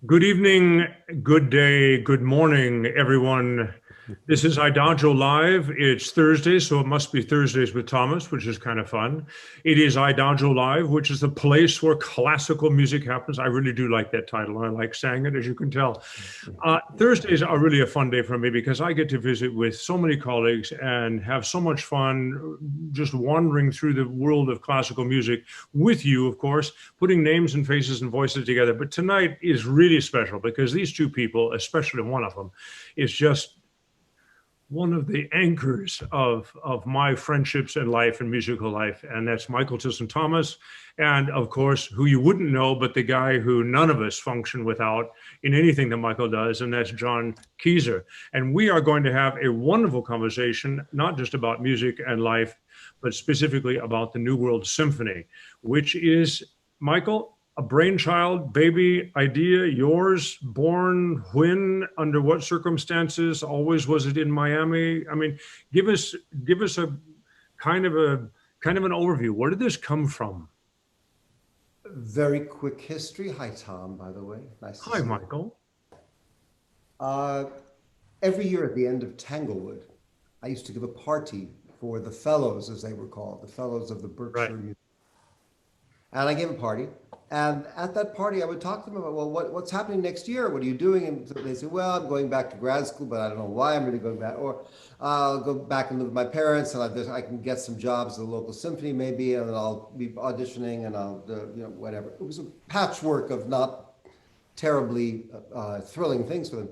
Good evening, good day, good morning, everyone. This is IDAGIO Live. It's Thursday, so it must be Thursdays with Thomas, which is kind of fun. It is IDAGIO Live, which is the place where classical music happens. I really do like that title. I like saying it, as you can tell. Thursdays are really a fun day for me because I get to visit with so many colleagues and have so much fun just wandering through the world of classical music with you, of course, putting names and faces and voices together. But tonight is really special because these two people, especially one of them, is just one of the anchors of my friendships and life and musical life. And that's Michael Tilson Thomas. And of course, who you wouldn't know, but the guy who none of us function without in anything that Michael does, and that's John Kieser. And we are going to have a wonderful conversation, not just about music and life, but specifically about the New World Symphony, which is, Michael, a brainchild, baby idea, yours, born when, under what circumstances? Always was it in Miami? I mean, give us a kind of an overview. Where did this come from? Very quick history. Hi, Tom, by the way. Nice to Hi, see you. Michael. Uh, every year at the end of Tanglewood, I used to give a party for the fellows, as they were called, the fellows of the Right. Berkshire Museum. And I gave a party. And at that party, I would talk to them about, well, what's happening next year? What are you doing? And so they say, well, I'm going back to grad school, but I don't know why I'm really going back. Or I'll go back and live with my parents, and I can get some jobs at the local symphony maybe, and then I'll be auditioning, and I'll, whatever. It was a patchwork of not terribly thrilling things for them.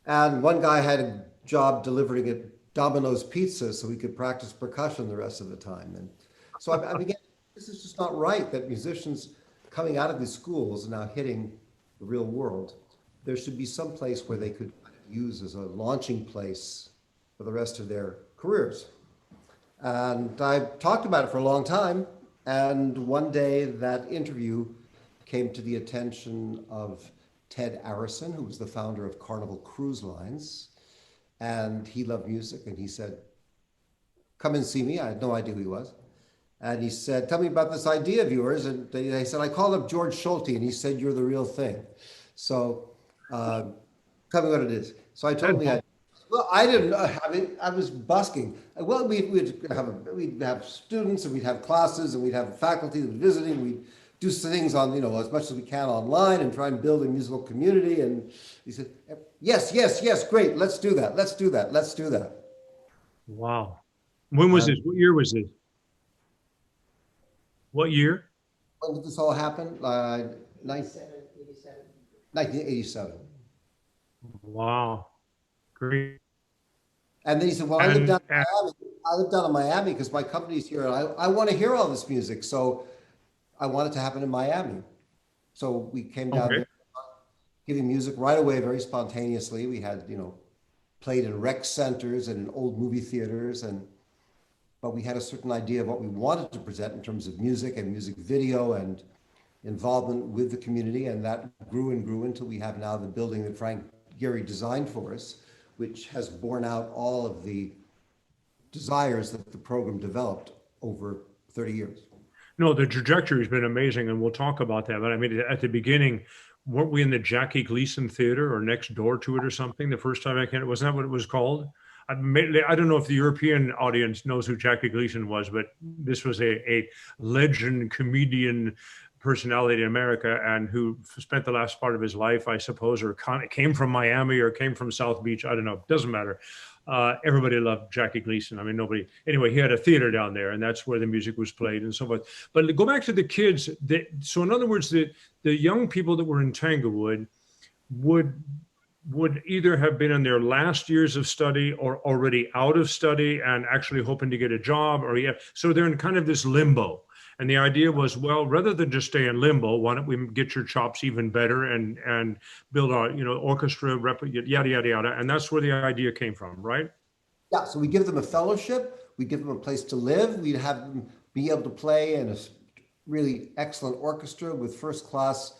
And one guy had a job delivering at Domino's Pizza so he could practice percussion the rest of the time. And so I began, this is just not right that musicians coming out of these schools and now hitting the real world, there should be some place where they could use as a launching place for the rest of their careers. And I talked about it for a long time. And one day that interview came to the attention of Ted Arison, who was the founder of Carnival Cruise Lines. And he loved music. And he said, come and see me. I had no idea who he was. And he said, tell me about this idea of yours. And they said, I called up George Schulte, and he said, you're the real thing. So tell me what it is. So I told him, well, I didn't know. I mean, I was busking. Well, we'd have students, and we'd have classes, and we'd have faculty visiting. We'd do things on, as much as we can online and try and build a musical community. And he said, yes, yes, yes, great. Let's do that. Let's do that. Let's do that. Wow. When was this? What year was this? What year? When did this all happen? 1987. Wow. Great. And then he said, well, And, I live down in Miami because my company's here, and I want to hear all this music. So I want it to happen in Miami. So we came down okay. there, giving music right away, very spontaneously. We had, played in rec centers and in old movie theaters, but we had a certain idea of what we wanted to present in terms of music and music video and involvement with the community. And that grew and grew until we have now the building that Frank Gehry designed for us, which has borne out all of the desires that the program developed over 30 years. No, the trajectory has been amazing, and we'll talk about that. But I mean, at the beginning, weren't we in the Jackie Gleason Theater or next door to it or something? The first time wasn't that what it was called? I don't know if the European audience knows who Jackie Gleason was, but this was a legend comedian personality in America, and who spent the last part of his life, I suppose, or came from Miami or came from South Beach. I don't know. Doesn't matter. Everybody loved Jackie Gleason. I mean, nobody. Anyway, he had a theater down there, and that's where the music was played and so forth. But go back to the kids. So, in other words, the young people that were in Tanglewood would either have been in their last years of study or already out of study and actually hoping to get a job, so they're in kind of this limbo. And the idea was, well, rather than just stay in limbo, why don't we get your chops even better and build our, orchestra, yada, yada, yada. And that's where the idea came from, right? Yeah, so we give them a fellowship, we give them a place to live, we'd have them be able to play in a really excellent orchestra with first-class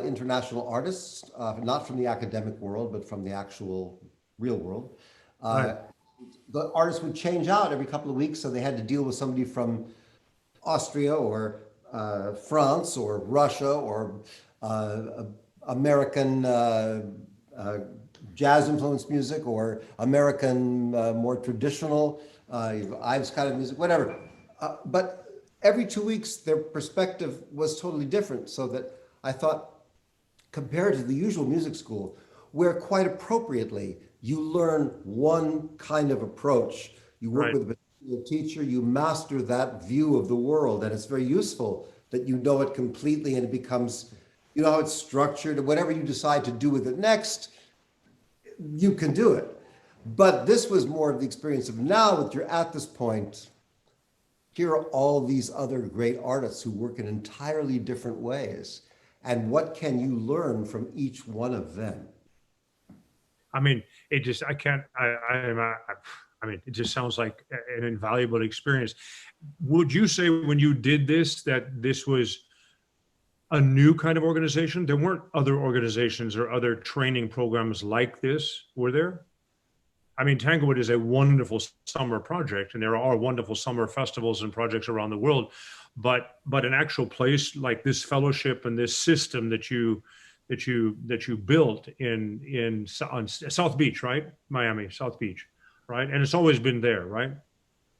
international artists, not from the academic world, but from the actual real world. Right. The artists would change out every couple of weeks, so they had to deal with somebody from Austria or France or Russia or American uh, jazz influenced music or American more traditional Ives kind of music, whatever. But every 2 weeks, their perspective was totally different. So that I thought, compared to the usual music school, where quite appropriately you learn one kind of approach, you work Right. with a particular teacher, you master that view of the world, and it's very useful that you know it completely and it becomes, you know how it's structured, and whatever you decide to do with it next, you can do it. But this was more of the experience of now that you're at this point, here are all these other great artists who work in entirely different ways. And what can you learn from each one of them? I mean, it just, I can't, I mean, it just sounds like an invaluable experience. Would you say when you did this, that this was a new kind of organization? There weren't other organizations or other training programs like this, were there? I mean, Tanglewood is a wonderful summer project, and there are wonderful summer festivals and projects around the world. But an actual place like this fellowship and this system that you built on South Beach, right? Miami, South Beach, right? And it's always been there, right?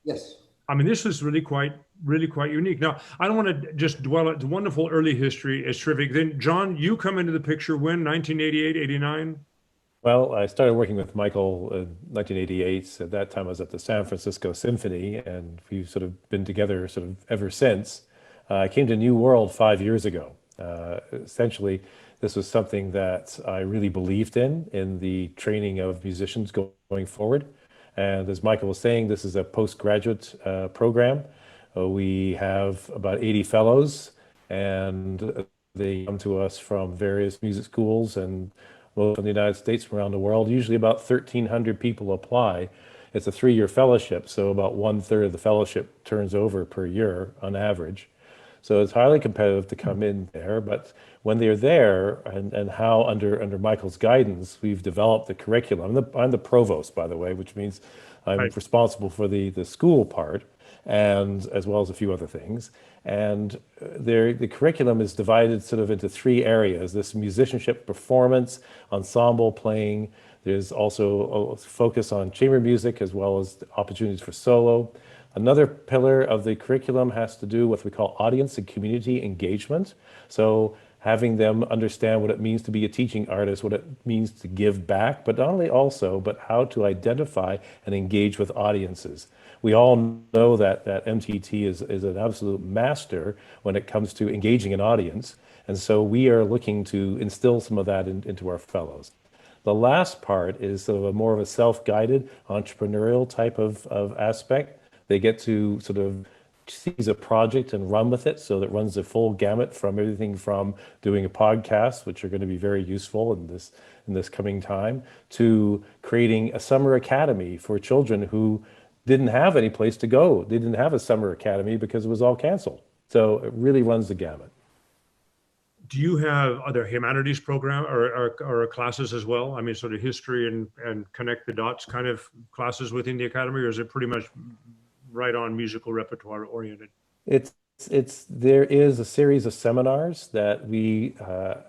Yes. I mean, this is really quite unique. Now, I don't want to just dwell on the wonderful early history is terrific. Then, John, you come into the picture when 1988, 89? Well, I started working with Michael in 1988. At that time, I was at the San Francisco Symphony, and we've sort of been together sort of ever since. I came to New World 5 years ago. Essentially, this was something that I really believed in the training of musicians going forward. And as Michael was saying, this is a postgraduate program. We have about 80 fellows, and they come to us from various music schools and well, from the United States, from around the world. Usually about 1,300 people apply. It's a 3-year fellowship, so about 1/3 of the fellowship turns over per year on average. So it's highly competitive to come in there, but when they're there and how under Michael's guidance, we've developed the curriculum. I'm the provost, by the way, which means I'm Right. responsible for the school part and as well as a few other things. And the curriculum is divided sort of into 3 areas: this musicianship, performance, ensemble playing. There's also a focus on chamber music as well as opportunities for solo. Another pillar of the curriculum has to do with what we call audience and community engagement. So having them understand what it means to be a teaching artist, what it means to give back, but not only also, but how to identify and engage with audiences. We all know that MTT is an absolute master when it comes to engaging an audience. And so we are looking to instill some of that into our fellows. The last part is sort of more of a self-guided entrepreneurial type of aspect. They get to sort of seize a project and run with it. So that runs the full gamut from everything from doing a podcast, which are going to be very useful in this coming time, to creating a summer academy for children who didn't have any place to go. They didn't have a summer academy because it was all canceled. So it really runs the gamut. Do you have other humanities program or classes as well? I mean, sort of history and connect the dots kind of classes within the academy, or is it pretty much right on musical repertoire oriented? There is a series of seminars that we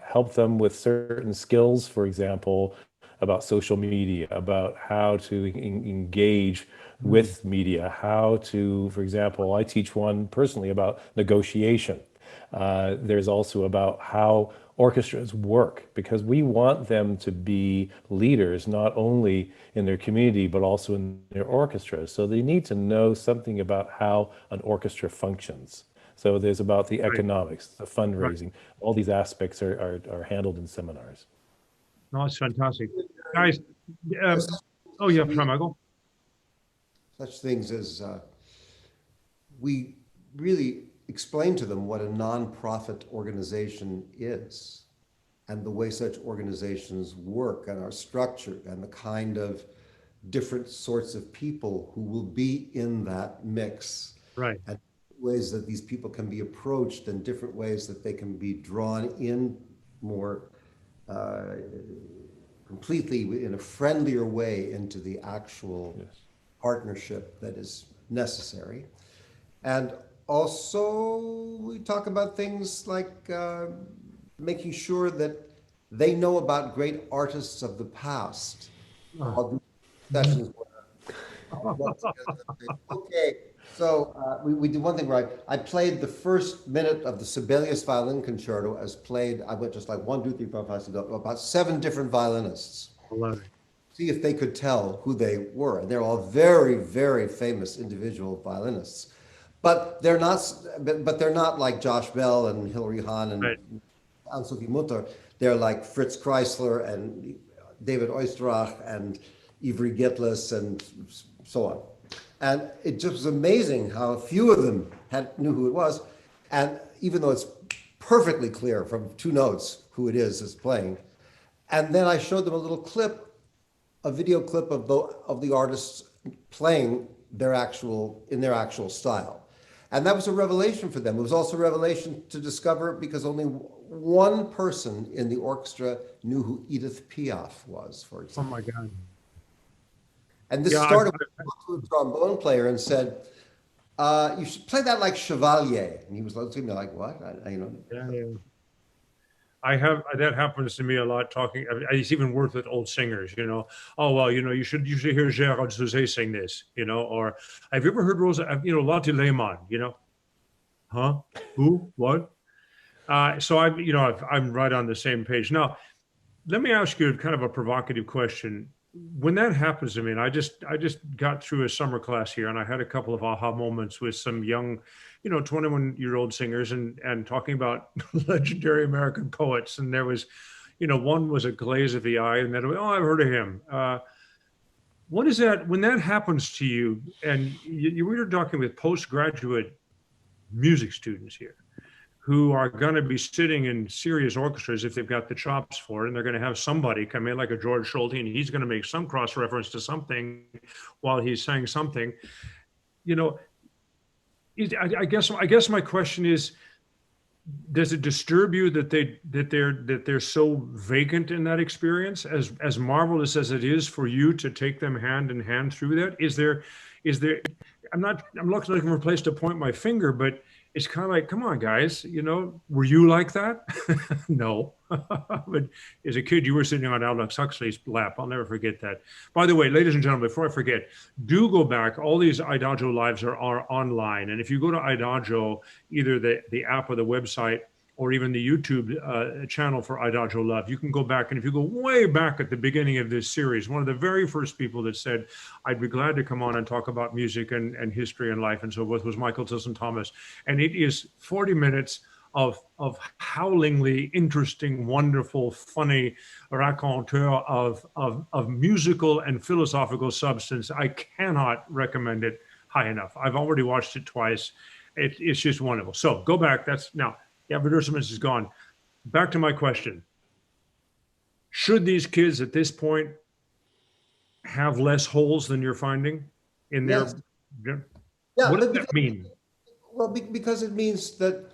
help them with certain skills, for example, about social media, about how to engage with media, how to, for example, I teach one personally about negotiation. There's also about how orchestras work, because we want them to be leaders not only in their community but also in their orchestras. So they need to know something about how an orchestra functions. So there's about the Right. economics, the Right. fundraising. All these aspects are handled in seminars. No, it's fantastic, guys. There's Oh yeah, Michael. such things as we really explain to them what a nonprofit organization is and the way such organizations work and are structured and the kind of different sorts of people who will be in that mix Right. and ways that these people can be approached and different ways that they can be drawn in more uh, completely in a friendlier way into the actual Yes. partnership that is necessary. And also, we talk about things like making sure that they know about great artists of the past. I'll do sessions where okay, so we did one thing right. I played the first minute of the Sibelius Violin Concerto as played. I went just like 1, 2, 3, 4, 5, 6, about 7 different violinists. 11. See if they could tell who they were. They're all very, very famous individual violinists, but they're not. But they're not like Josh Bell and Hilary Hahn and Right. Anne-Sophie Mutter. They're like Fritz Kreisler and David Oisterach and Ivry Gitlis and so on. And it just was amazing how few of them knew who it was. And even though it's perfectly clear from 2 notes who it is playing. And then I showed them a little clip, a video clip of the artists playing their actual style. And that was a revelation for them. It was also a revelation to discover because only one person in the orchestra knew who Edith Piaf was, for Oh example. my God. And this Yeah, started with a trombone player and said, you should play that like Chevalier. And he was looking at me like, what? Yeah. That happens to me a lot talking. It's even worse with old singers, Oh, well, you should hear Gérard Souzet sing this, or have you ever heard Rosa, Lotte Lehmann, Huh? Who? What? So I'm right on the same page. Now, let me ask you kind of a provocative question. When that happens to me, and I just got through a summer class here, and I had a couple of aha moments with some young, 21-year-old singers, and talking about legendary American poets. And there was, one was a glaze of the eye, and then I've heard of him. What is that when that happens to you? And you were talking with postgraduate music students here, who are going to be sitting in serious orchestras if they've got the chops for it, and they're going to have somebody come in like a George Schulte, and he's going to make some cross reference to something while he's saying something. I guess my question is, does it disturb you that they're so vacant in that experience, as marvelous as it is for you to take them hand in hand through that? Is there I'm looking for a place to point my finger, but it's kind of like, come on, guys, were you like that? No. But as a kid, you were sitting on Aldous Huxley's lap. I'll never forget that. By the way, ladies and gentlemen, before I forget, do go back. All these Idagio lives are online. And if you go to Idagio, either the app or the website, or even the YouTube channel for Idagio Love, you can go back. And if you go way back at the beginning of this series, one of the very first people that said, I'd be glad to come on and talk about music and history and life and so forth was Michael Tilson Thomas. And it is 40 minutes of howlingly interesting, wonderful, funny raconteur of musical and philosophical substance. I cannot recommend it high enough. I've already watched it twice. It's just wonderful. So go back. Now, advertisements is gone. Back to my question. Should these kids at this point have less holes than you're finding in their? Yes. What does that mean? Well, because it means that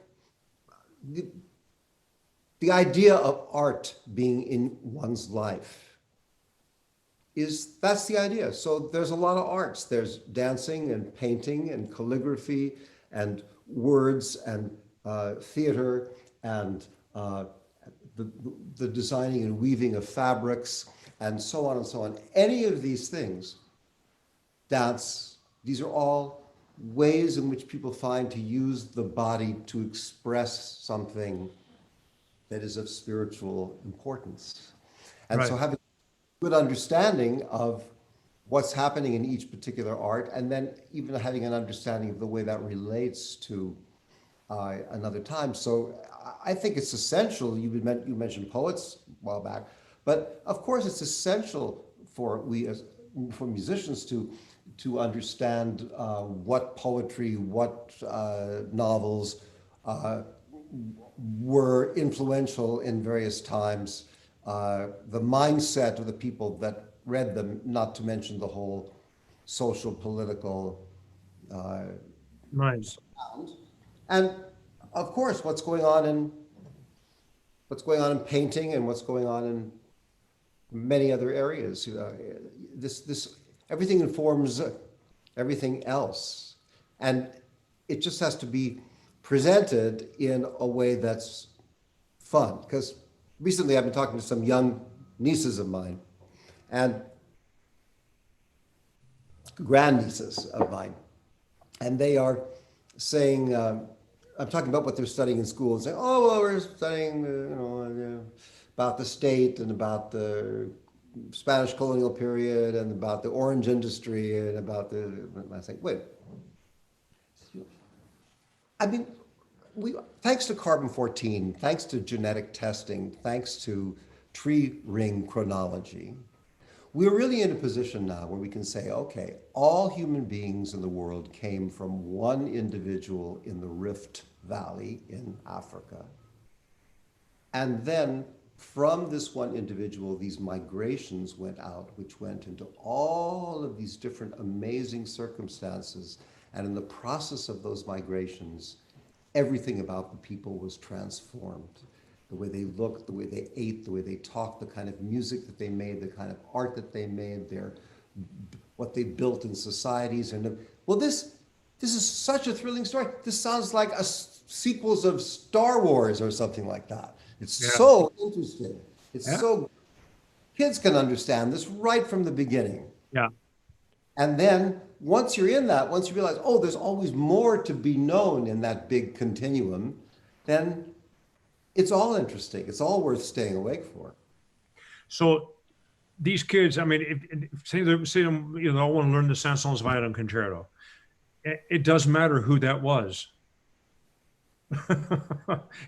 the idea of art being in one's life that's the idea. So there's a lot of arts. There's dancing and painting and calligraphy and words and theater and the designing and weaving of fabrics and so on and so on. Any of these things, dance, these are all ways in which people find to use the body to express something that is of spiritual importance. And so having a good understanding of what's happening in each particular art, and then even having an understanding of the way that relates to another time. So I think it's essential. You mentioned poets a while back, but of course it's essential for musicians to understand what poetry, what novels were influential in various times, the mindset of the people that read them, not to mention the whole social, political sound. And of course, what's going on in painting and what's going on in many other areas. Everything informs everything else, and it just has to be presented in a way that's fun. Because recently I've been talking to some young nieces of mine and grandnieces of mine, and they are saying, I'm talking about what they're studying in school and saying, oh, well, we're studying, about the state and about the Spanish colonial period and about the orange industry and about the, I say, wait, I mean, thanks to carbon-14, thanks to genetic testing, thanks to tree ring chronology, we're really in a position now where we can say, okay, all human beings in the world came from one individual in the Rift Valley in Africa. And then from this one individual, these migrations went out, which went into all of these different amazing circumstances. And in the process of those migrations, everything about the people was transformed. The way they looked, the way they ate, the way they talked, the kind of music that they made, the kind of art that they made, what they built in societies. And well, this is such a thrilling story. This sounds like sequels of Star Wars or something like that. It's so interesting. It's so, kids can understand this right from the beginning. Yeah. And then once you're in that, once you realize, oh, there's always more to be known in that big continuum, then it's all interesting. It's all worth staying awake for. So these kids, I mean, say them, I want to learn the Saint-Saëns Violin Concerto. It doesn't matter who that was.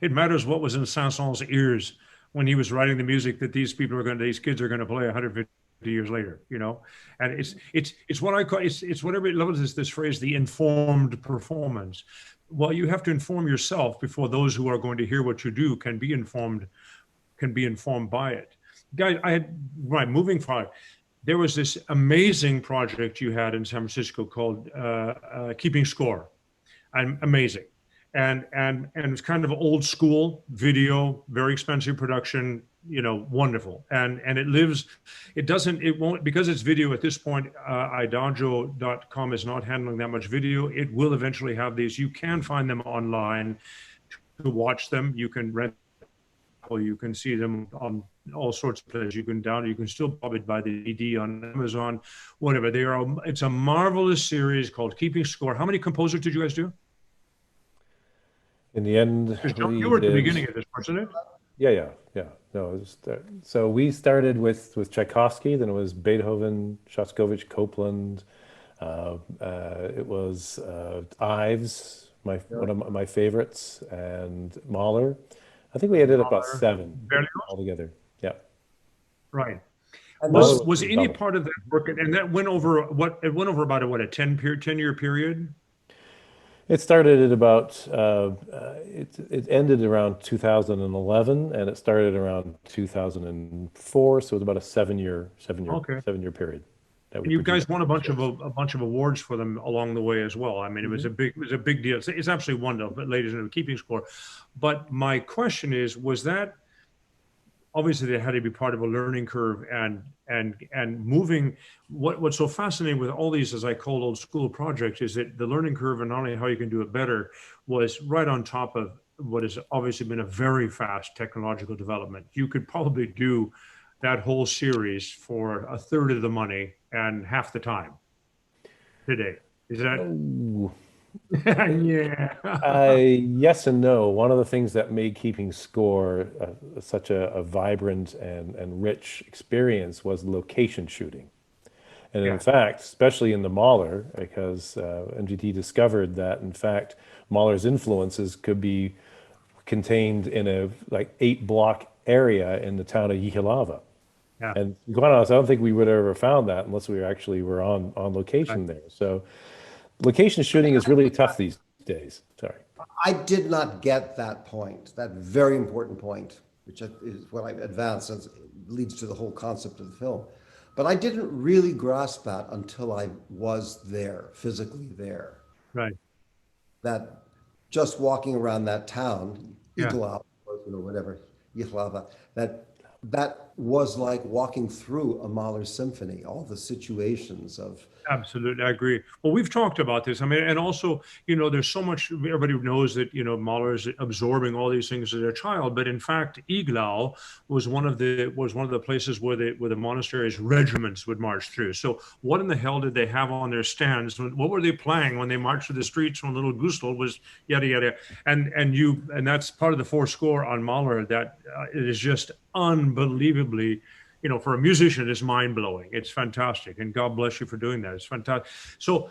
It matters what was in Saint-Saëns' ears when he was writing the music that these kids are going to play 150 years later, and it's what I call, it's what everybody loves, this phrase, the informed performance. Well, you have to inform yourself before those who are going to hear what you do can be informed by it. Guys, moving forward, there was this amazing project you had in San Francisco called Keeping Score. Amazing. And it's kind of old school video, very expensive production, wonderful. And it won't, because it's video at this point, idagio.com is not handling that much video. It will eventually have these. You can find them online to watch them. You can rent, or you can see them on all sorts of places. You can still probably buy the DVD on Amazon, whatever. It's a marvelous series called Keeping Score. How many composers did you guys do? In the end, you were at the beginning of this, wasn't it? Yeah. No, it was, so we started with Tchaikovsky, then it was Beethoven, Shostakovich, Copland. It was Ives, one of my favorites, and Mahler. I think we ended up about 7 Berlioz? altogether. Yeah. Right. And Was any part of that work, and that went over about a 10-year period? It started at about, it ended around 2011, and it started around 2004. So it was about a seven-year period. And you guys won a bunch of awards for them along the way as well. I mean, it was a big deal. It's absolutely wonderful, but ladies and gentlemen, Keeping Score. But my question is, was that, obviously they had to be part of a learning curve and moving. What's so fascinating with all these, as I call old school projects, is that the learning curve, and not only how you can do it better, was right on top of what has obviously been a very fast technological development. You could probably do that whole series for a third of the money and half the time today. Is that? Ooh. Yeah. Yes and no. One of the things that made Keeping Score such a vibrant and rich experience was location shooting. And in fact, especially in the Mahler, because MGT discovered that, in fact, Mahler's influences could be contained in a 8-block area in the town of Jihlava. Yeah. And to be quite honest, I don't think we would have ever found that unless we were on location there. So location shooting is really tough these days. Sorry. I did not get that point, that very important point, which is what I advanced as leads to the whole concept of the film. But I didn't really grasp that until I was there, physically there. Right. That just walking around that town, Yeah. Jihlava, whatever, Jihlava, that that was like walking through a Mahler symphony, all the situations of. Absolutely, I agree. Well, we've talked about this. I mean, and also, there's so much. Everybody knows that Mahler is absorbing all these things as a child, but in fact, Iglau was one of the places where the monastery's regiments would march through. So, what in the hell did they have on their stands? What were they playing when they marched through the streets when little Gustl was yada yada? And that's part of the four score on Mahler. That it is just unbelievably. For a musician, it's mind blowing. It's fantastic. And God bless you for doing that. It's fantastic. So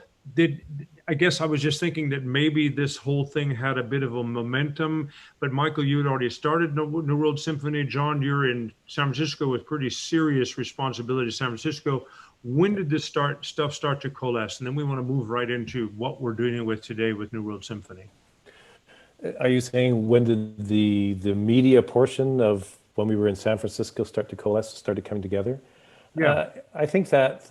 I guess I was just thinking that maybe this whole thing had a bit of a momentum, but Michael, you had already started New World Symphony. John, you're in San Francisco with pretty serious responsibility to San Francisco. When did this stuff start to coalesce? And then we want to move right into what we're dealing with today with New World Symphony. Are you saying when did the media portion of when we were in San Francisco start to coalesce, started coming together? Yeah. I think that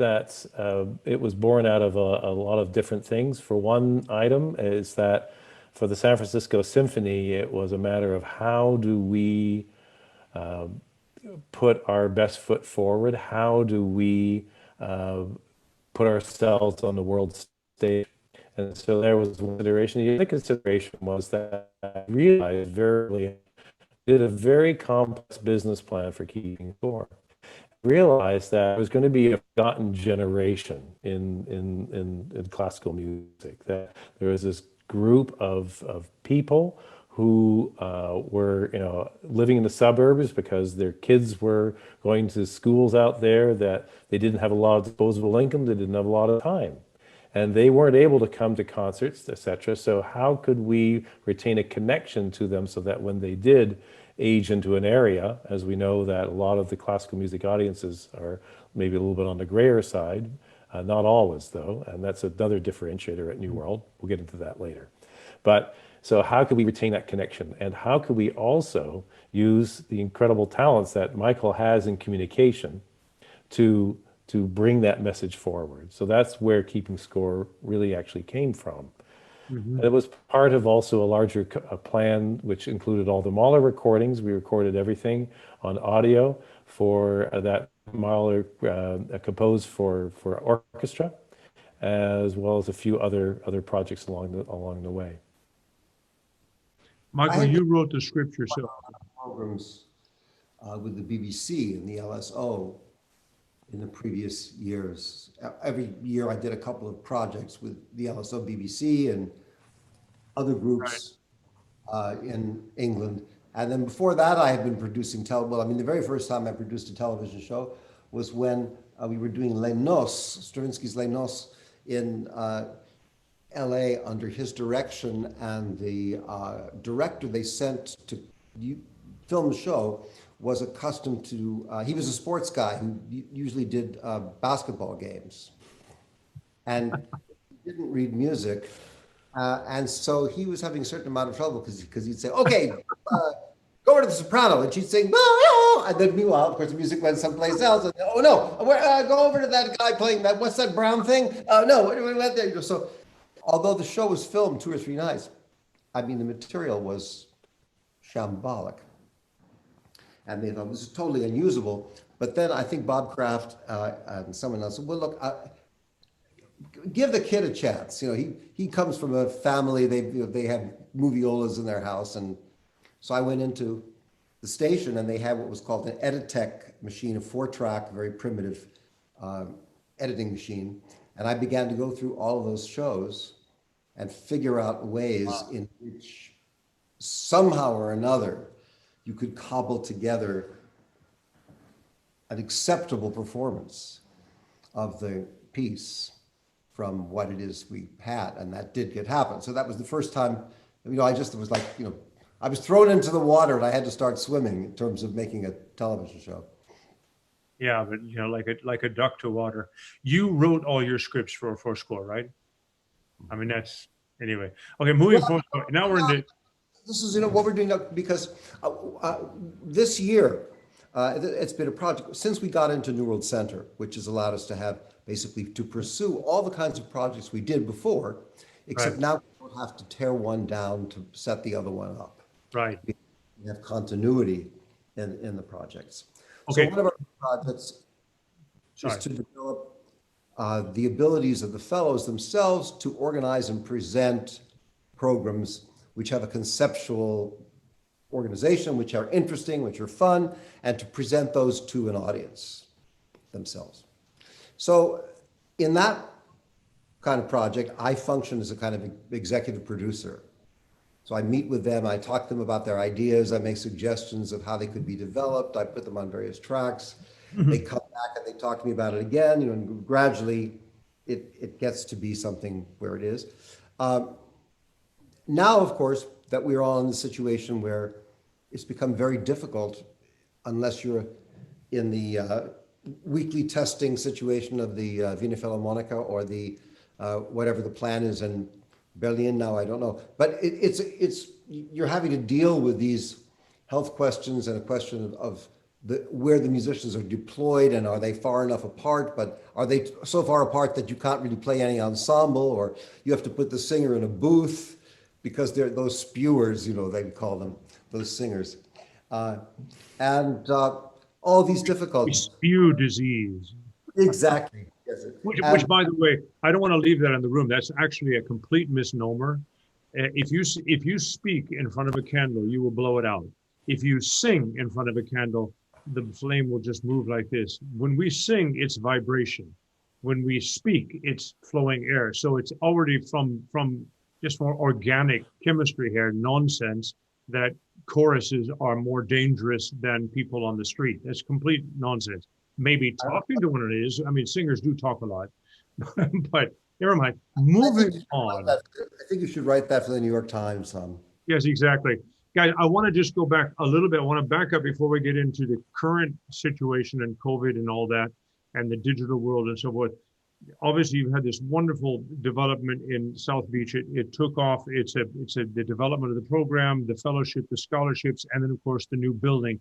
it was born out of a lot of different things. For one item is that for the San Francisco Symphony, it was a matter of how do we put our best foot forward? How do we put ourselves on the world stage? And so there was one consideration. The other consideration was that I realized did a very complex business plan for keeping score. Realized that there was going to be a forgotten generation in classical music, that there was this group of people who were living in the suburbs because their kids were going to schools out there, that they didn't have a lot of disposable income, they didn't have a lot of time, and they weren't able to come to concerts, etc. So how could we retain a connection to them so that when they did age into an area, as we know that a lot of the classical music audiences are maybe a little bit on the grayer side, not always though, and that's another differentiator at New World. We'll get into that later. But so how could we retain that connection? And how could we also use the incredible talents that Michael has in communication to bring that message forward? So that's where Keeping Score really actually came from. Mm-hmm. It was part of also a larger plan, which included all the Mahler recordings. We recorded everything on audio for that Mahler composed for orchestra, as well as a few other projects along the way. Michael, you wrote the script yourself. Programs with the BBC and the LSO in the previous years. Every year I did a couple of projects with the LSO, BBC, and other groups in England. And then before that, I had been producing the very first time I produced a television show was when we were doing Les Noces, Stravinsky's Les Noces in LA under his direction, and the director they sent to film the show was accustomed to, he was a sports guy who usually did basketball games and didn't read music. And so he was having a certain amount of trouble because he'd say, okay, go over to the soprano, and she'd sing, and then meanwhile, of course, the music went someplace else. And, oh no, go over to that guy playing that, what's that brown thing? No, what do we went there? So although the show was filmed 2 or 3 nights, the material was shambolic. And they thought it was totally unusable. But then I think Bob Kraft and someone else said, well, look, give the kid a chance. He comes from a family, they have moviolas in their house. And so I went into the station and they had what was called an Editech machine, a 4-track, very primitive editing machine. And I began to go through all of those shows and figure out ways in which somehow or another you could cobble together an acceptable performance of the piece from what it is we had, and that did happen. So that was the first time, I just was like, I was thrown into the water and I had to start swimming in terms of making a television show. Yeah, but like a duck to water. You wrote all your scripts for score, right? That's anyway. Okay, moving forward. Now we're into. This is what we're doing now, because this year it's been a project since we got into New World Center, which has allowed us to have basically to pursue all the kinds of projects we did before, except now we don't have to tear one down to set the other one up. Right. We have continuity in the projects. Okay. So one of our projects is to develop the abilities of the fellows themselves to organize and present programs which have a conceptual organization, which are interesting, which are fun, and to present those to an audience themselves. So in that kind of project, I function as a kind of executive producer. So I meet with them, I talk to them about their ideas, I make suggestions of how they could be developed, I put them on various tracks. They come back and they talk to me about it again, and gradually it gets to be something where it is. Now, of course, that we're all in the situation where it's become very difficult, unless you're in the weekly testing situation of the Wiener Philharmoniker or the whatever the plan is in Berlin now, I don't know. But you're having to deal with these health questions and a question of where the musicians are deployed, and are they far enough apart, but are they so far apart that you can't really play any ensemble, or you have to put the singer in a booth because they're those spewers, they call them, those singers. And all these difficulties. Spew disease. Exactly. Yes. Which, by the way, I don't want to leave that in the room. That's actually a complete misnomer. If you speak in front of a candle, you will blow it out. If you sing in front of a candle, the flame will just move like this. When we sing, it's vibration. When we speak, it's flowing air. So it's already from just more organic chemistry here, nonsense, that choruses are more dangerous than people on the street. That's complete nonsense. Maybe talking to one of it is. I mean, singers do talk a lot, but never mind. Moving on. I think you should write that for the New York Times. Yes, exactly. Guys, I want to just go back a little bit. I want to back up before we get into the current situation and COVID and all that, and the digital world and so forth. Obviously, you've had this wonderful development in South Beach. It took off. It's the development of the program, the fellowship, the scholarships, and then of course the new building.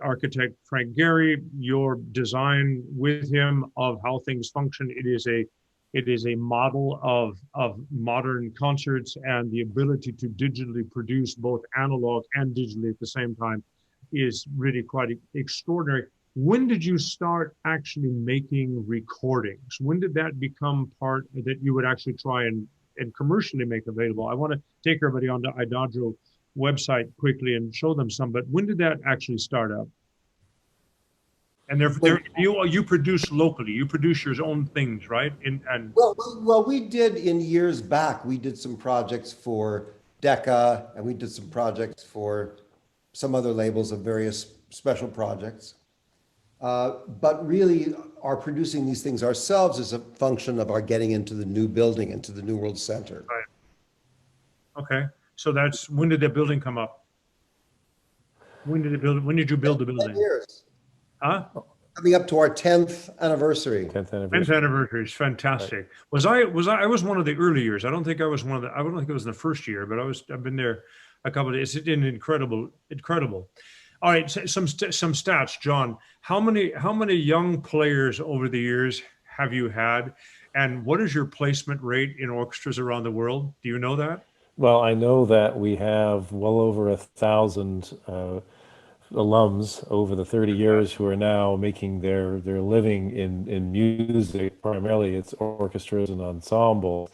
Architect Frank Gehry, your design with him of how things function. It is a model of modern concerts, and the ability to digitally produce both analog and digitally at the same time is really quite extraordinary. When did you start actually making recordings? When did that become part that you would actually try and commercially make available? I want to take everybody onto IDAGIO website quickly and show them some, but when did that actually start up? And you produce locally, you produce your own things, right? Well, we did in years back, we did some projects for Decca, and we did some projects for some other labels of various special projects. But really, our producing these things ourselves is a function of our getting into the new building, into the New World Center. Right. Okay. So when did the building come up? When did you build the building? 10 years. Huh? Coming up to our 10th anniversary. 10th anniversary. 10th anniversary is fantastic. Right. I was one of the early years. I don't think it was in the first year, but I've been there a couple of days. It's incredible. All right, some stats, John. How many young players over the years have you had, and what is your placement rate in orchestras around the world? Do you know that? Well, I know that we have well over 1,000 alums over the 30 years who are now making their living in music. Primarily, it's orchestras and ensembles.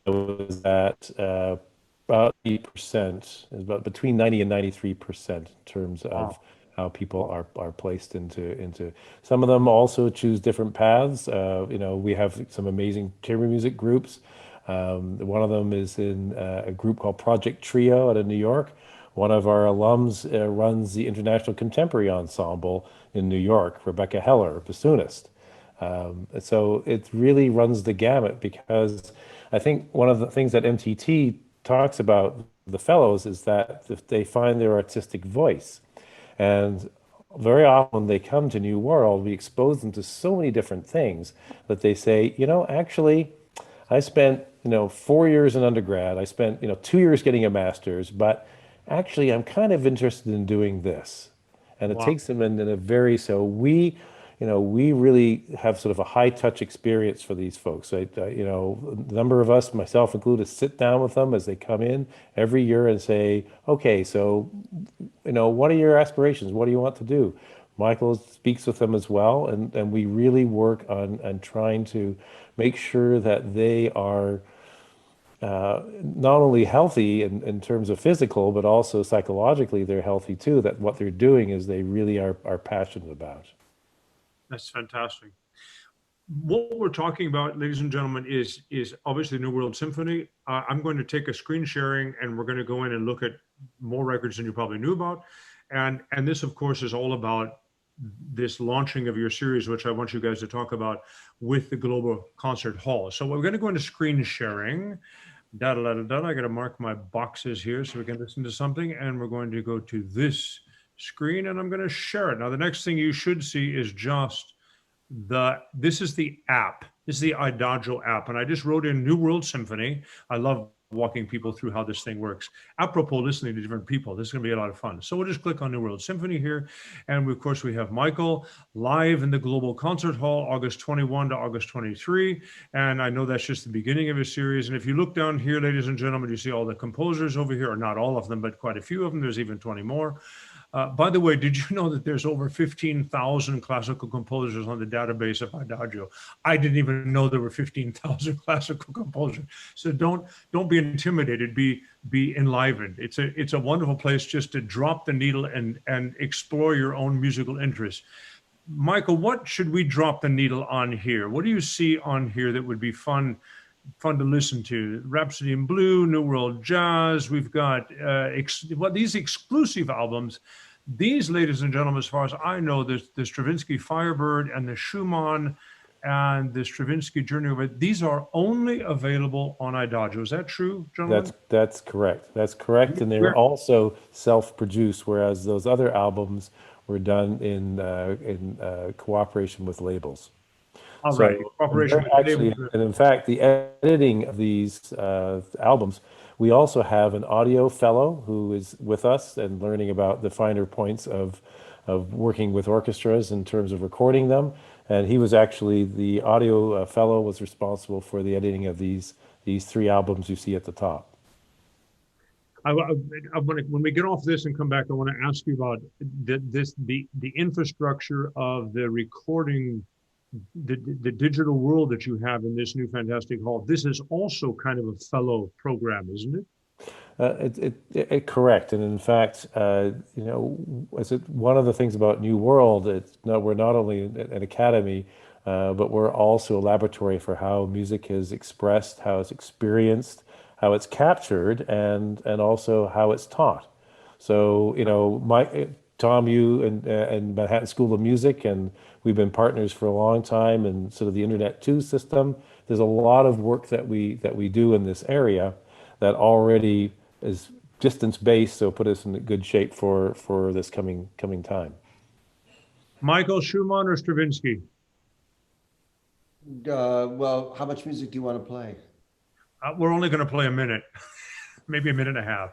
It was at about 8%, about between 90 and 93% in terms of how people are placed into. Some of them also choose different paths. We have some amazing chamber music groups. One of them is in a group called Project Trio out of New York. One of our alums runs the International Contemporary Ensemble in New York, Rebecca Heller, bassoonist. So it really runs the gamut, because I think one of the things that MTT talks about the fellows is that if they find their artistic voice. And very often when they come to New World, we expose them to so many different things that they say, actually, I spent 4 years in undergrad, I spent 2 years getting a master's, but actually I'm kind of interested in doing this. And it takes them in a very, so we we really have sort of a high touch experience for these folks. A number of us, myself included, sit down with them as they come in every year and say, okay, so, what are your aspirations? What do you want to do? Michael speaks with them as well, and we really work on trying to make sure that they are not only healthy in terms of physical, but also psychologically they're healthy too, that what they're doing is they really are passionate about. That's fantastic. What we're talking about, ladies and gentlemen, is obviously New World Symphony. I'm going to take a screen sharing and we're going to go in and look at more records than you probably knew about. And this, of course, is all about this launching of your series, which I want you guys to talk about with the Global Concert Hall. So we're going to go into screen sharing. I got to mark my boxes here so we can listen to something. And we're going to go to this screen and I'm going to share it. Now, the next thing you should see is just this is the app. This is the IDAGIO app. And I just wrote in New World Symphony. I love walking people through how this thing works. Apropos listening to different people, this is going to be a lot of fun. So we'll just click on New World Symphony here. And of course, we have Michael live in the Global Concert Hall, August 21 to August 23. And I know that's just the beginning of his series. And if you look down here, ladies and gentlemen, you see all the composers over here, or not all of them, but quite a few of them. There's even 20 more. By the way, did you know that there's over 15,000 classical composers on the database of IDAGIO? I didn't even know there were 15,000 classical composers. So don't be intimidated. Be enlivened. It's a wonderful place just to drop the needle and explore your own musical interests. Michael, what should we drop the needle on here? What do you see on here that would be fun to listen to? Rhapsody in Blue, New World Jazz. We've got these exclusive albums. These, ladies and gentlemen, as far as I know, the Stravinsky Firebird and the Schumann and the Stravinsky Journey. These are only available on IDAGIO. Is that true, gentlemen? That's correct. That's correct. And they were also self-produced, whereas those other albums were done in cooperation with labels. All right. Cooperation with labels. And in fact, the editing of these albums, we also have an audio fellow who is with us and learning about the finer points of working with orchestras in terms of recording them. And he was actually the audio fellow was responsible for the editing of these three albums you see at the top. When we get off this and come back, I want to ask you about the infrastructure of the recording, the digital world that you have in this new fantastic hall. This is also kind of a fellow program, isn't it? Correct. And in fact, one of the things about New World, we're not only an academy, but we're also a laboratory for how music is expressed, how it's experienced, how it's captured, and also how it's taught. So, Tom, you and Manhattan School of Music, and we've been partners for a long time, and sort of the Internet 2 system. There's a lot of work that we do in this area that already is distance-based, so put us in good shape for this coming time. Michael, Schumann or Stravinsky? Well, how much music do you want to play? We're only going to play a minute, maybe a minute and a half.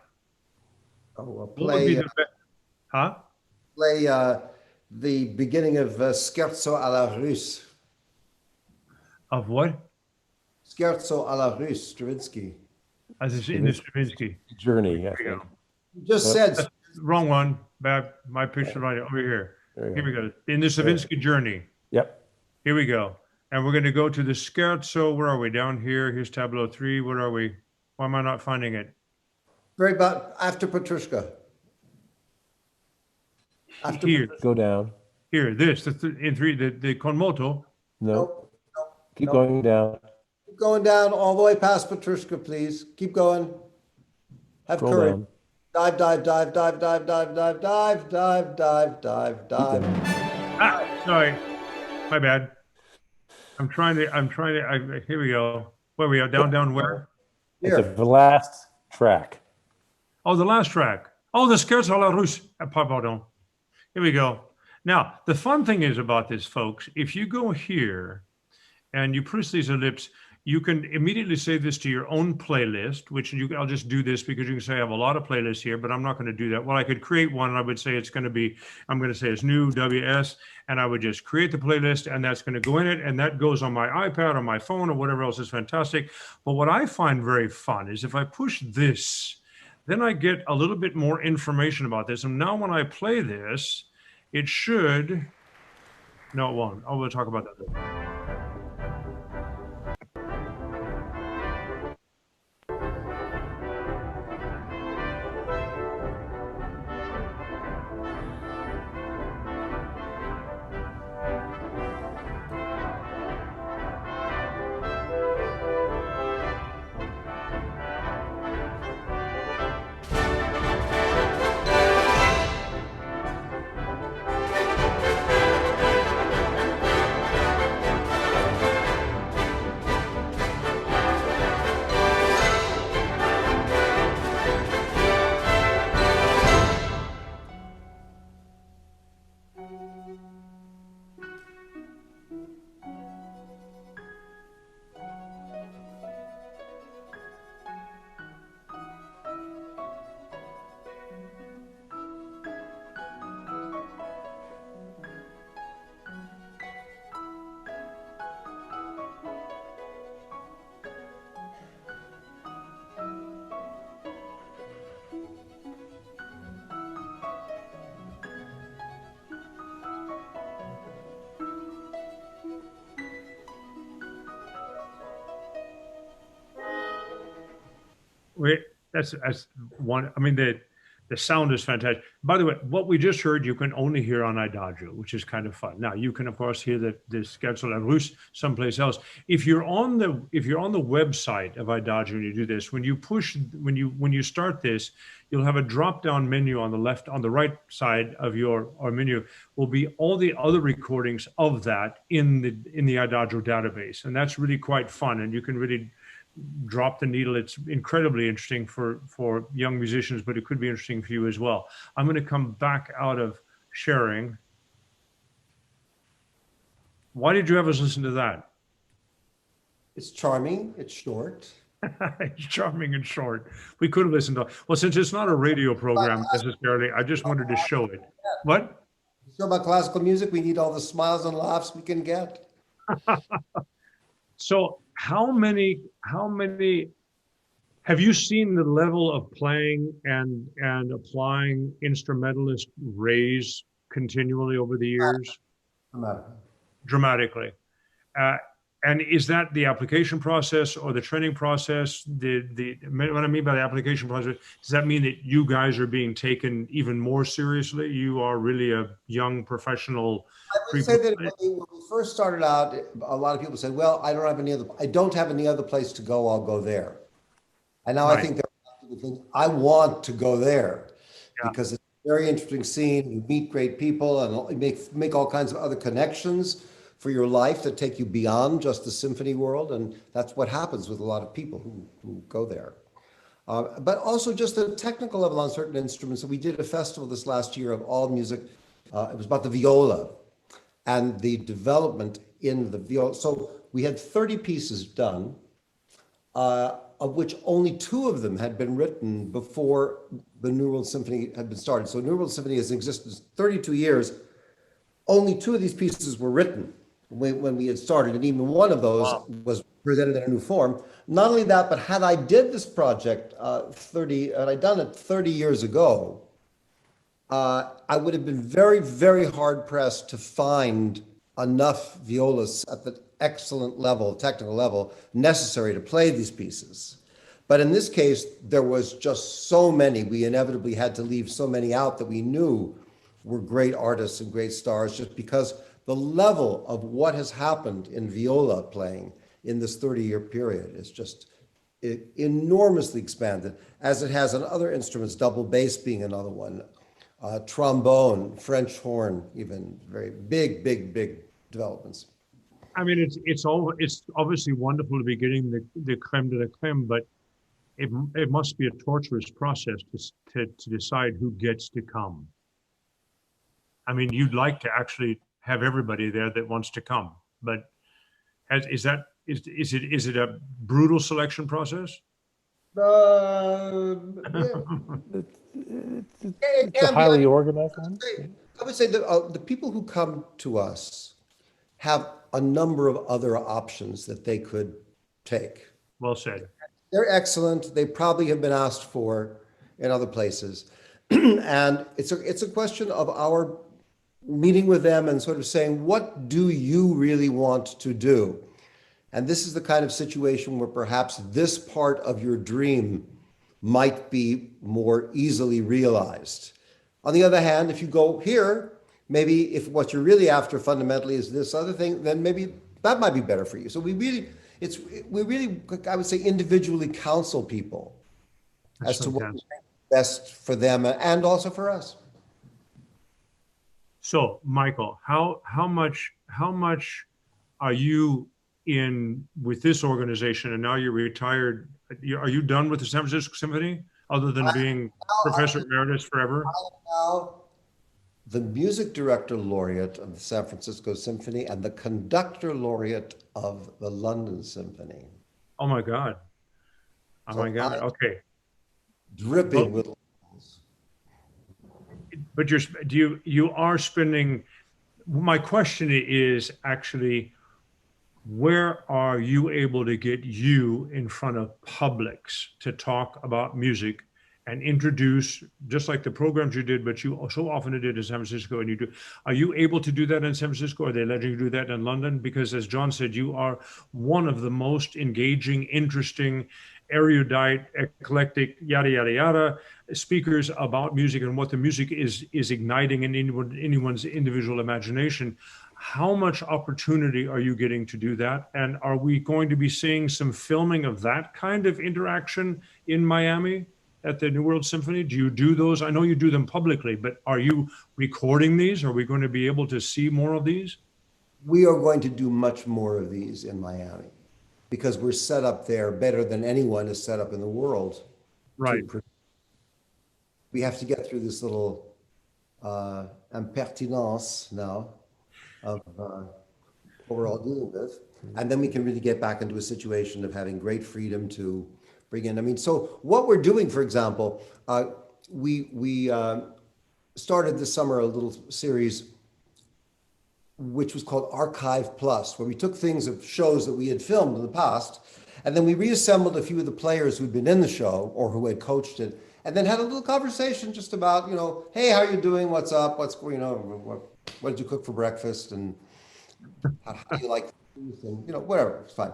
Oh, well, play. Huh? Play the beginning of Scherzo à la Russe. Of what? Scherzo à la Russe, Stravinsky. As is in the Stravinsky Journey, I think. You just said. Wrong one. My picture right over here. Here we go. In the Stravinsky Journey. Yep. Here we go. And we're going to go to the Scherzo. Where are we? Down here. Here's Tableau 3. Where are we? Why am I not finding it? Right about after Petrushka. Here. Go down. Here. This. In 3. The con moto. No. Keep going down. Keep going down all the way past Petrushka, please. Keep going. Have courage. Down. Dive, dive, dive, dive, dive, dive, dive, dive, dive, dive, dive, dive. Sorry. My bad. I'm trying to, here we go. Where we are, down where? Here. It's the last track. Oh, the last track. Oh, the Scherzo à la Russe. Pardon. Here we go. Now, the fun thing is about this, folks, if you go here and you press these ellipses, you can immediately save this to your own playlist, which I'll just do this because you can say I have a lot of playlists here, but I'm not going to do that. Well, I could create one and I would say I'm going to say it's new WS, and I would just create the playlist and that's going to go in it. And that goes on my iPad or my phone or whatever else is fantastic. But what I find very fun is if I push this, then I get a little bit more information about this. And now when I play this, it should, no, it won't. Oh, we'll talk about that later. Wait, that's one. I mean, the sound is fantastic. By the way, what we just heard, you can only hear on Idagio, which is kind of fun. Now, you can of course hear the Scherzo la Russe someplace else. If you're on the website of Idagio and you do this, when you start this, you'll have a drop-down menu on the right side of your menu will be all the other recordings of that in the Idagio database, and that's really quite fun. And you can really drop the needle. It's incredibly interesting for young musicians, but it could be interesting for you as well. I'm going to come back out of sharing. Why did you have us listen to that? It's charming. It's short. It's charming and short. We could have listened to, well, since it's not a radio program necessarily, I just wanted to show it. What? So about classical music, we need all the smiles and laughs we can get. So how many have you seen the level of playing and applying instrumentalist raise continually over the years? Dramatically. And is that the application process or the training process? What I mean by the application process, does that mean that you guys are being taken even more seriously? You are really a young professional. I would say that when we first started out, a lot of people said, well, I don't have any other place to go, I'll go there. And now I think there are people who think, I want to go there because it's a very interesting scene. You meet great people and make all kinds of other connections for your life that take you beyond just the symphony world. And that's what happens with a lot of people who go there. But also just the technical level on certain instruments. So we did a festival this last year of all music. It was about the viola and the development in the viola. So we had 30 pieces done, of which only 2 of them had been written before the New World Symphony had been started. So New World Symphony has existed 32 years. Only 2 of these pieces were written when we had started, and even one of those was presented in a new form. Not only that, but had I did this project had I done it 30 years ago, I would have been very, very hard pressed to find enough violas at the excellent level, technical level, necessary to play these pieces. But in this case, there was just so many. We inevitably had to leave so many out that we knew were great artists and great stars, just because the level of what has happened in viola playing in this 30-year period is just enormously expanded, as it has on other instruments, double bass being another one, trombone, French horn, even very big developments. I mean, it's obviously wonderful to be getting the creme de la creme, but it must be a torturous process to decide who gets to come. I mean, you'd like to actually have everybody there that wants to come, but is that is it a brutal selection process? Yeah, it It's a can be. highly organized one. I would say that the people who come to us have a number of other options that they could take. Well said. They're excellent. They probably have been asked for in other places. And it's a question of our meeting with them and sort of saying, what do you really want to do? And this is the kind of situation where perhaps this part of your dream might be more easily realized. On the other hand, if you go here, maybe if what you're really after fundamentally is this other thing, then maybe that might be better for you. So we really, I would say, individually counsel people That's as to what fantastic. is best for them and also for us. So, Michael, how much are you in with this organization? And now you're retired. Are you done with the San Francisco Symphony, other than being professor emeritus forever? Now, the music director laureate of the San Francisco Symphony and the conductor laureate of the London Symphony. Oh my God! Oh my God! Okay. Dripping with. But you are spending. My question is actually, where are you able to get you in front of publics to talk about music and introduce, just like the programs you did, but you so often did in San Francisco, and you do. Are you able to do that in San Francisco? Are they letting you do that in London? Because as John said, you are one of the most engaging, interesting, erudite, eclectic, yada yada yada speakers about music and what the music is igniting in anyone's individual imagination. How much opportunity are you getting to do that? And are we going to be seeing some filming of that kind of interaction in Miami at the New World Symphony? Do you do those? I know you do them publicly, but are you recording these? Are we going to be able to see more of these? We are going to do much more of these in Miami because we're set up there better than anyone is set up in the world. Right. We have to get through this little impertinence now of what we're all dealing with. And then we can really get back into a situation of having great freedom to bring in. I mean, so what we're doing, for example, we started this summer a little series which was called Archive Plus, where we took things of shows that we had filmed in the past, and then we reassembled a few of the players who'd been in the show or who had coached it, and then had a little conversation just about, hey, how are you doing? What's up? What did you cook for breakfast? And how do you like things? And, whatever, it's fine.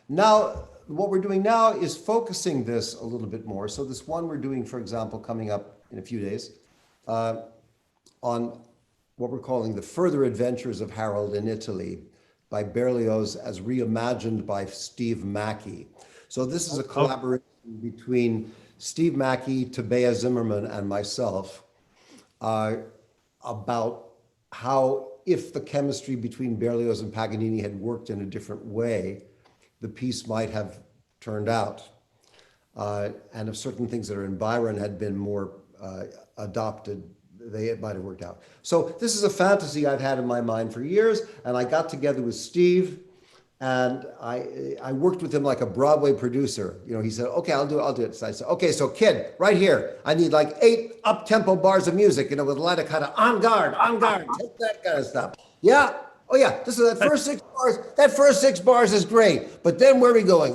Now, what we're doing now is focusing this a little bit more. So this one we're doing, for example, coming up in a few days, on what we're calling The Further Adventures of Harold in Italy by Berlioz as reimagined by Steve Mackey. So this is a collaboration between Steve Mackey, Tabea Zimmerman, and myself about how, if the chemistry between Berlioz and Paganini had worked in a different way, the piece might have turned out. And if certain things that are in Byron had been more adopted, it might have worked out. So this is a fantasy I've had in my mind for years, and I got together with Steve, and I worked with him like a Broadway producer. He said, okay, I'll do it. So I said, okay, so kid, right here, I need like 8 up-tempo bars of music, with a lot of kind of on guard, take that kind of stuff. Yeah. Oh yeah, this is that first 6 bars. That first 6 bars is great, but then where are we going?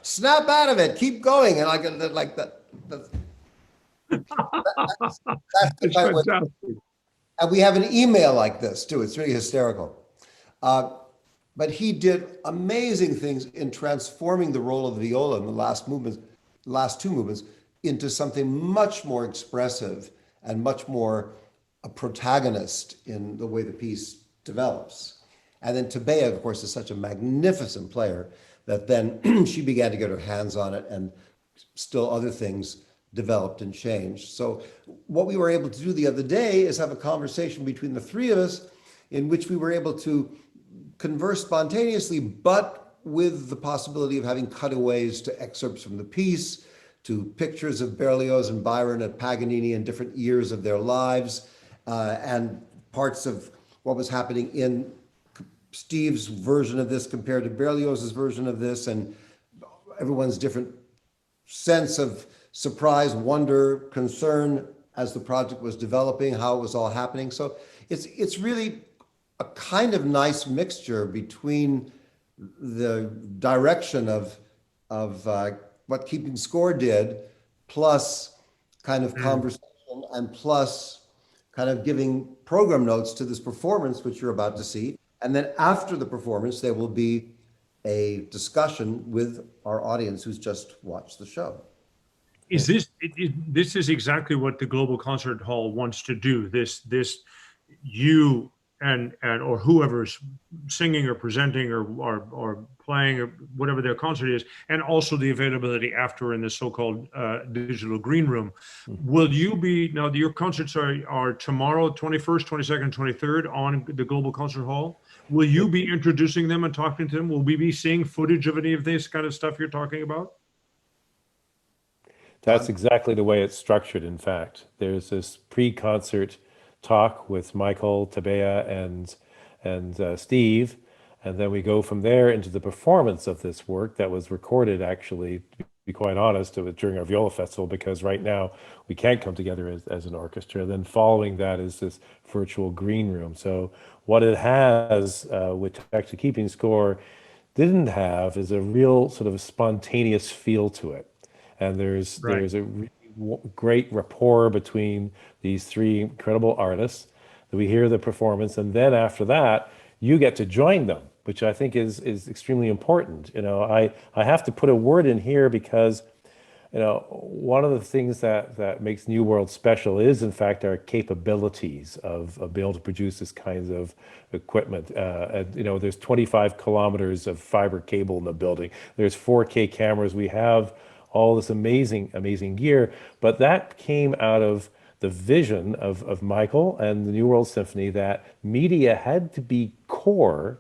Snap out of it, keep going, and like that. That's the kind of way. And we have an email like this too. It's really hysterical. But he did amazing things in transforming the role of the viola in the last 2 movements into something much more expressive and much more a protagonist in the way the piece develops. And then Tabea, of course, is such a magnificent player that then she began to get her hands on it, and still other things developed and changed. So what we were able to do the other day is have a conversation between the 3 of us in which we were able to converse spontaneously, but with the possibility of having cutaways to excerpts from the piece, to pictures of Berlioz and Byron and Paganini in different years of their lives, and parts of what was happening in Steve's version of this compared to Berlioz's version of this, and everyone's different sense of surprise, wonder, concern as the project was developing, how it was all happening. So it's really a kind of nice mixture between the direction of what Keeping Score did, plus kind of conversation, and plus kind of giving program notes to this performance, which you're about to see. And then after the performance, there will be a discussion with our audience who's just watched the show. Is this this is exactly what the Global Concert Hall wants to do? This you and or whoever's singing or presenting or playing or whatever their concert is, and also the availability after in the so-called digital green room. Will you be, now your concerts are tomorrow, 21st, 22nd, 23rd on the Global Concert Hall. Will you be introducing them and talking to them? Will we be seeing footage of any of this kind of stuff you're talking about? That's exactly the way it's structured, in fact. There's this pre-concert talk with Michael, Tabea, and Steve, and then we go from there into the performance of this work that was recorded, actually, to be quite honest, during our Viola Festival, because right now we can't come together as an orchestra. Then following that is this virtual green room. So what it has, which actually Keeping Score didn't have, is a real sort of a spontaneous feel to it. And there's a really great rapport between these three incredible artists. That we hear the performance, and then after that, you get to join them, which I think is extremely important. You know, I have to put a word in here because, you know, one of the things that makes New World special is, in fact, our capabilities of being able to produce this kinds of equipment. You know, there's 25 kilometers of fiber cable in the building. There's 4K cameras. We have all this amazing gear, but that came out of the vision of Michael and the New World Symphony that media had to be core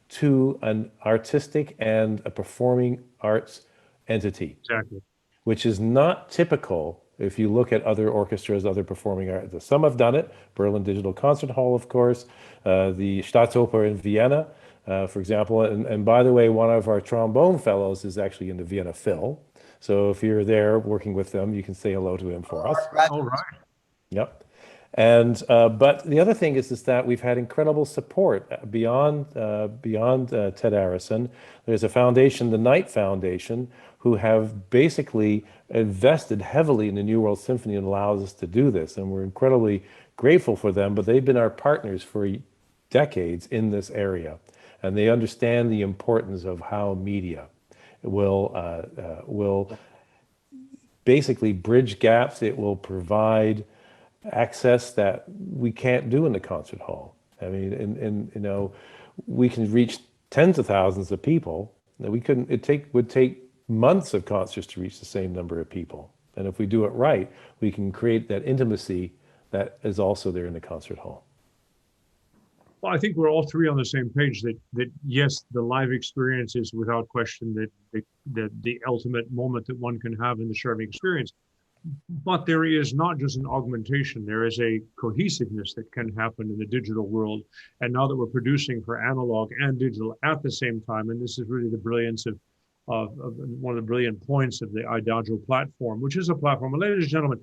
to an artistic and a performing arts entity. Exactly. Which is not typical if you look at other orchestras, other performing artists. Some have done it, Berlin Digital Concert Hall, of course, the Staatsoper in Vienna, for example. And by the way, one of our trombone fellows is actually in the Vienna Phil. So if you're there working with them, you can say hello to him for us. All right. Yep. And but the other thing is that we've had incredible support beyond Ted Arison. There's a foundation, the Knight Foundation, who have basically invested heavily in the New World Symphony and allows us to do this. And we're incredibly grateful for them, but they've been our partners for decades in this area. And they understand the importance of how media will basically bridge gaps. It will provide access that we can't do in the concert hall. I mean, and you know, we can reach tens of thousands of people that we couldn't. Would take months of concerts to reach the same number of people. And if we do it right, we can create that intimacy that is also there in the concert hall. Well, I think we're all three on the same page that yes, the live experience is without question the ultimate moment that one can have in the sharing experience. But there is not just an augmentation, there is a cohesiveness that can happen in the digital world. And now that we're producing for analog and digital at the same time, and this is really the brilliance of one of the brilliant points of the IDAGIO platform, which is a platform. And ladies and gentlemen,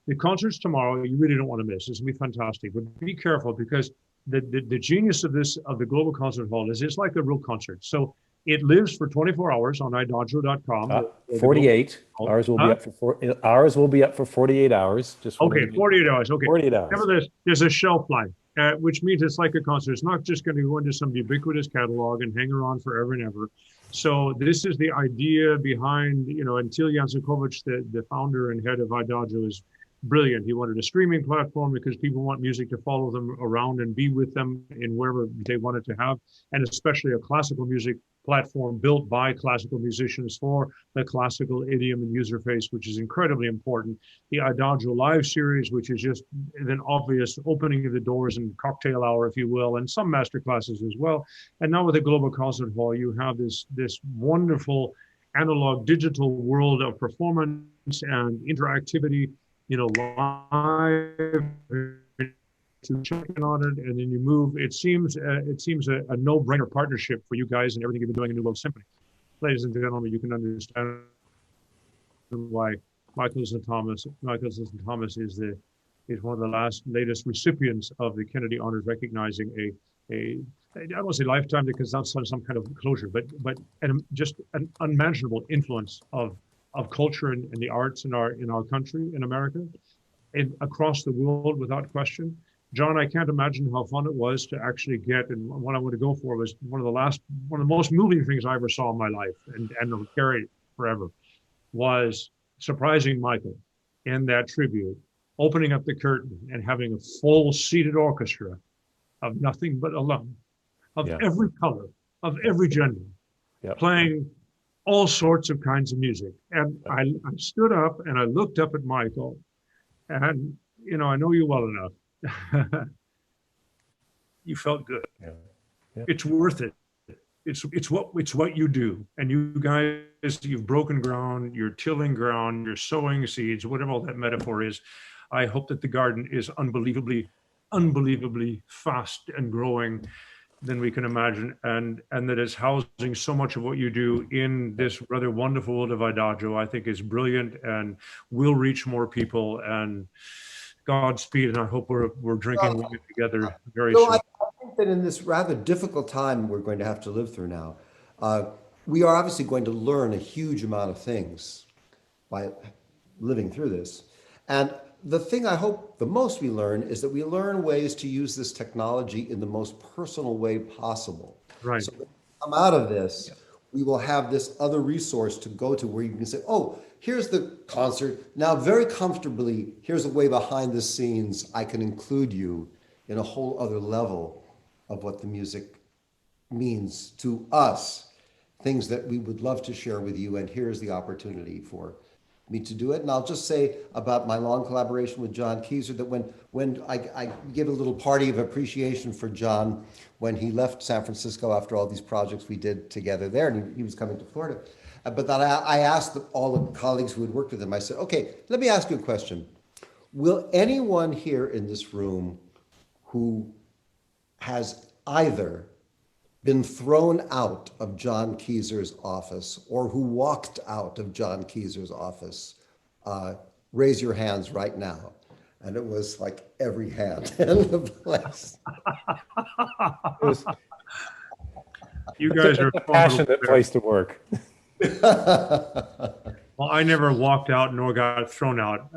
the concerts tomorrow, you really don't want to miss. It's going to be fantastic, but be careful because the genius of the Global Concert Hall is it's like a real concert. So it lives for 24 hours on idagio.com. 48. Ours will be up for ours will be up for 48 hours. Just okay, 48 hours. Okay, 48 hours. Remember, there's a shelf life, which means it's like a concert. It's not just going to go into some ubiquitous catalog and hang around forever and ever. So this is the idea behind, you know, and Til Jankovic, the founder and head of IDAGIO, is brilliant. He wanted a streaming platform because people want music to follow them around and be with them in wherever they wanted to have, and especially a classical music platform built by classical musicians for the classical idiom and user face, which is incredibly important. The IDAGIO Live series, which is just an obvious opening of the doors and cocktail hour, if you will, and some master classes as well. And now with the Global Concert Hall, you have this wonderful analog digital world of performance and interactivity, you know, live to check in on it, and then you move. It seems a no-brainer partnership for you guys and everything you've been doing in New World Symphony. Ladies and gentlemen, you can understand why Michael Tilson Thomas is one of the latest recipients of the Kennedy Honors, recognizing I don't want to say lifetime because that's some kind of closure, but just an unmentionable influence of culture and the arts in our country, in America, and across the world, without question. John, I can't imagine how fun it was to actually get, and what I want to go for was one of the most moving things I ever saw in my life, and will carry forever, was surprising Michael in that tribute, opening up the curtain and having a full seated orchestra of nothing but alum, of every color, of every gender, playing all sorts of kinds of music. And I stood up and I looked up at Michael, and I know you well enough. You felt good. It's worth it. It's what you do, and you guys, you've broken ground, you're tilling ground, you're sowing seeds, whatever all that metaphor is. I hope that the garden is unbelievably fast and growing than we can imagine, and that it's housing so much of what you do in this rather wonderful world of Idagio. I think is brilliant and will reach more people. And Godspeed, and I hope we're drinking wine together very soon. I think that in this rather difficult time we're going to have to live through now, we are obviously going to learn a huge amount of things by living through this. And the thing I hope the most we learn is that we learn ways to use this technology in the most personal way possible. Right. So when we come out of this, we will have this other resource to go to where you can say, oh, here's the concert. Now, very comfortably, here's a way behind the scenes I can include you in a whole other level of what the music means to us, things that we would love to share with you. And here's the opportunity for me to do it. And I'll just say about my long collaboration with John Kieser that when I gave a little party of appreciation for John when he left San Francisco after all these projects we did together there, and he was coming to Florida. But that I asked all the colleagues who had worked with him, I said, okay, let me ask you a question. Will anyone here in this room who has either been thrown out of John Kieser's office or who walked out of John Kieser's office, raise your hands right now? And it was like every hand in the place. You guys are a passionate place to work. Well, I never walked out nor got thrown out.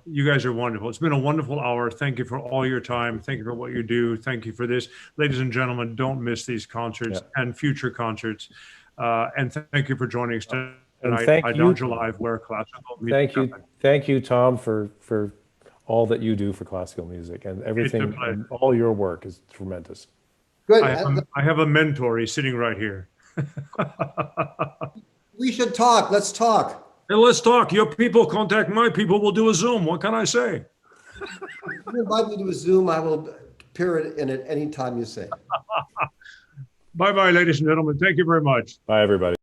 You guys are wonderful. It's been a wonderful hour. Thank you for all your time. Thank you for what you do. Thank you for this. Ladies and gentlemen, don't miss these concerts and future concerts. And thank you for joining us tonight. Idagio Live, where classical music. Thank you, Tom, for all that you do for classical music and everything. And all your work is tremendous. Good. I have a mentor. He's sitting right here. We should talk. Let's talk. Hey, let's talk. Your people contact my people. We'll do a Zoom. What can I say? If you invite me to a Zoom, I will appear in it any time you say. Bye-bye, ladies and gentlemen. Thank you very much. Bye, everybody.